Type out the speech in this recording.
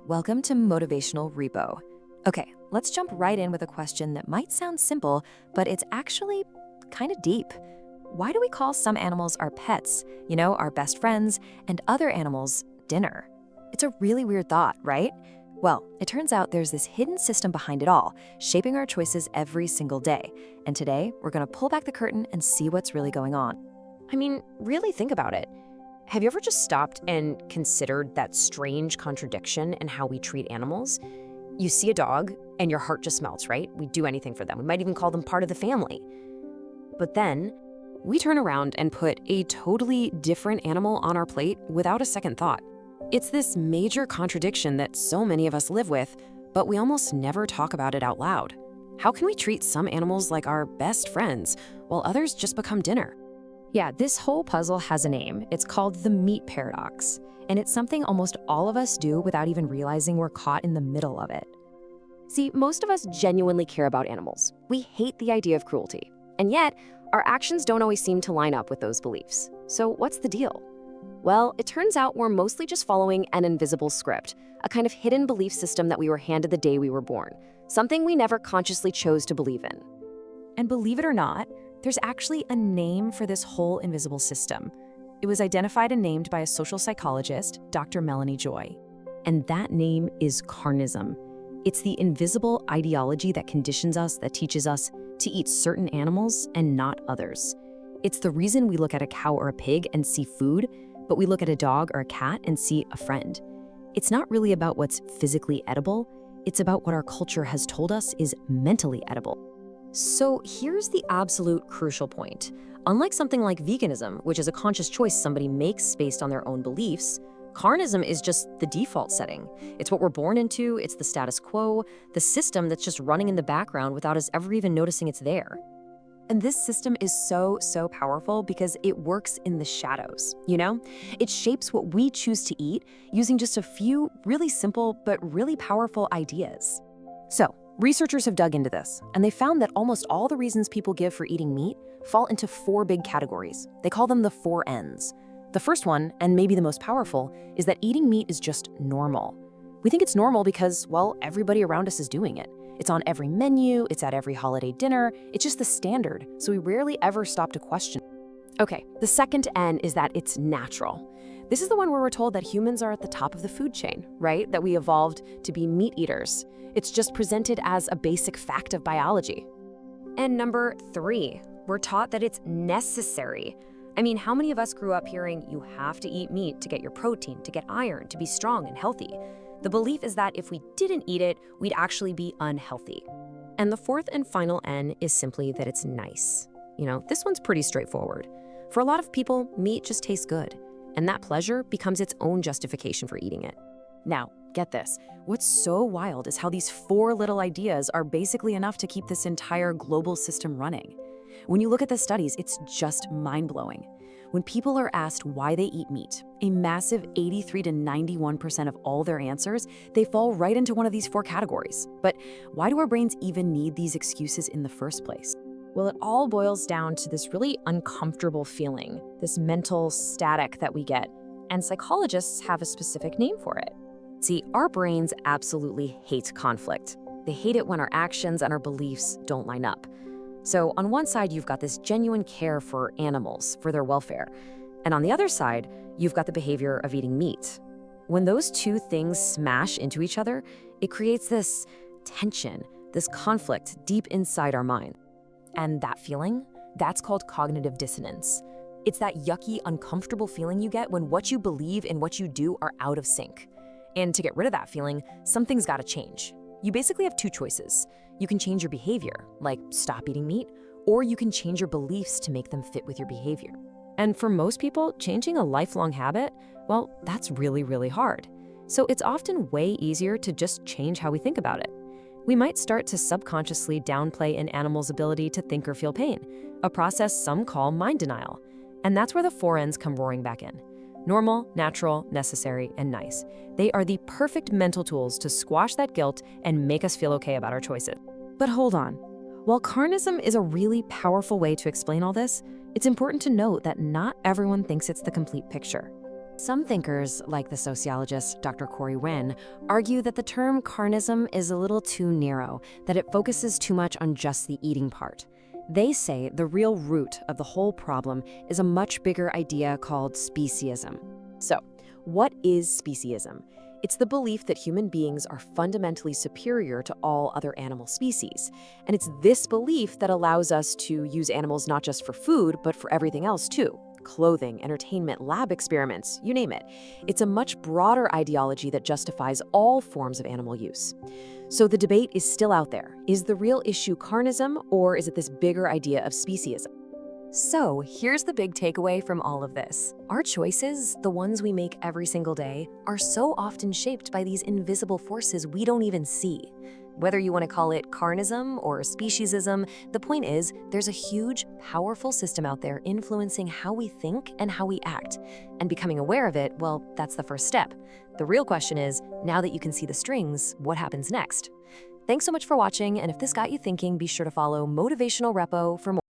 Welcome to Motivational Repo. Okay, let's jump right in with a question that might sound simple, but it's actually kind of deep. Why do we call some animals our pets, our best friends, and other animals dinner? It's a really weird thought, right? Well, it turns out there's this hidden system behind it all, shaping our choices every single day. And today, we're going to pull back the curtain and see what's really going on. I mean, really think about it. Have you ever just stopped and considered that strange contradiction in how we treat animals? You see a dog and your heart just melts, right? We'd do anything for them. We might even call them part of the family. But then we turn around and put a totally different animal on our plate without a second thought. It's this major contradiction that so many of us live with, but we almost never talk about it out loud. How can we treat some animals like our best friends while others just become dinner? Yeah, this whole puzzle has a name. It's called the meat paradox. And it's something almost all of us do without even realizing we're caught in the middle of it. See, most of us genuinely care about animals. We hate the idea of cruelty. And yet, our actions don't always seem to line up with those beliefs. So what's the deal? Well, it turns out we're mostly just following an invisible script, a kind of hidden belief system that we were handed the day we were born, something we never consciously chose to believe in. And believe it or not, there's actually a name for this whole invisible system. It was identified and named by a social psychologist, Dr. Melanie Joy. And that name is Carnism. It's the invisible ideology that conditions us, that teaches us to eat certain animals and not others. It's the reason we look at a cow or a pig and see food, but we look at a dog or a cat and see a friend. It's not really about what's physically edible, it's about what our culture has told us is mentally edible. So here's the absolute crucial point. Unlike something like veganism, which is a conscious choice somebody makes based on their own beliefs, Carnism is just the default setting. It's what we're born into, it's the status quo, the system that's just running in the background without us ever even noticing it's there. And this system is so powerful because it works in the shadows, It shapes what we choose to eat using just a few really simple but really powerful ideas. So, researchers have dug into this, and they found that almost all the reasons people give for eating meat fall into 4 big categories. They call them the 4 Ns. The first one, and maybe the most powerful, is that eating meat is just normal. We think it's normal because, well, everybody around us is doing it. It's on every menu, it's at every holiday dinner, it's just the standard, so we rarely ever stop to question. Okay, the second N is that it's natural. This is the one where we're told that humans are at the top of the food chain, right? That we evolved to be meat eaters. It's just presented as a basic fact of biology. And number 3, we're taught that it's necessary. I mean, how many of us grew up hearing you have to eat meat to get your protein, to get iron, to be strong and healthy? The belief is that if we didn't eat it, we'd actually be unhealthy. And the 4th and final N is simply that it's nice. This one's pretty straightforward. For a lot of people, meat just tastes good. And that pleasure becomes its own justification for eating it. Now, get this. What's so wild is how these 4 little ideas are basically enough to keep this entire global system running. When you look at the studies, it's just mind-blowing. When people are asked why they eat meat, a massive 83 to 91% of all their answers, they fall right into one of these 4 categories. But why do our brains even need these excuses in the first place? Well, it all boils down to this really uncomfortable feeling, this mental static that we get, and psychologists have a specific name for it. See, our brains absolutely hate conflict. They hate it when our actions and our beliefs don't line up. So on one side, you've got this genuine care for animals, for their welfare. And on the other side, you've got the behavior of eating meat. When those 2 things smash into each other, it creates this tension, this conflict deep inside our mind. And that feeling, that's called cognitive dissonance. It's that yucky, uncomfortable feeling you get when what you believe and what you do are out of sync. And to get rid of that feeling, something's got to change. You basically have 2 choices. You can change your behavior, like stop eating meat, or you can change your beliefs to make them fit with your behavior. And for most people, changing a lifelong habit, well, that's really hard. So it's often way easier to just change how we think about it. We might start to subconsciously downplay an animal's ability to think or feel pain, a process some call mind denial. And that's where the 4 Ns come roaring back in. Normal, natural, necessary, and nice. They are the perfect mental tools to squash that guilt and make us feel okay about our choices. But hold on. While Carnism is a really powerful way to explain all this, it's important to note that not everyone thinks it's the complete picture. Some thinkers, like the sociologist Dr. Corey Wynn, argue that the term carnism is a little too narrow, that it focuses too much on just the eating part. They say the real root of the whole problem is a much bigger idea called speciesism. So, what is speciesism? It's the belief that human beings are fundamentally superior to all other animal species. And it's this belief that allows us to use animals not just for food, but for everything else too. Clothing, entertainment, lab experiments, you name it. It's a much broader ideology that justifies all forms of animal use. So the debate is still out there. Is the real issue carnism, or is it this bigger idea of speciesism? So here's the big takeaway from all of this. Our choices, the ones we make every single day, are so often shaped by these invisible forces we don't even see. Whether you want to call it carnism or speciesism, the point is there's a huge, powerful system out there influencing how we think and how we act. And becoming aware of it, well, that's the first step. The real question is, now that you can see the strings, what happens next? Thanks so much for watching, and if this got you thinking, be sure to follow Motivational Repo for more.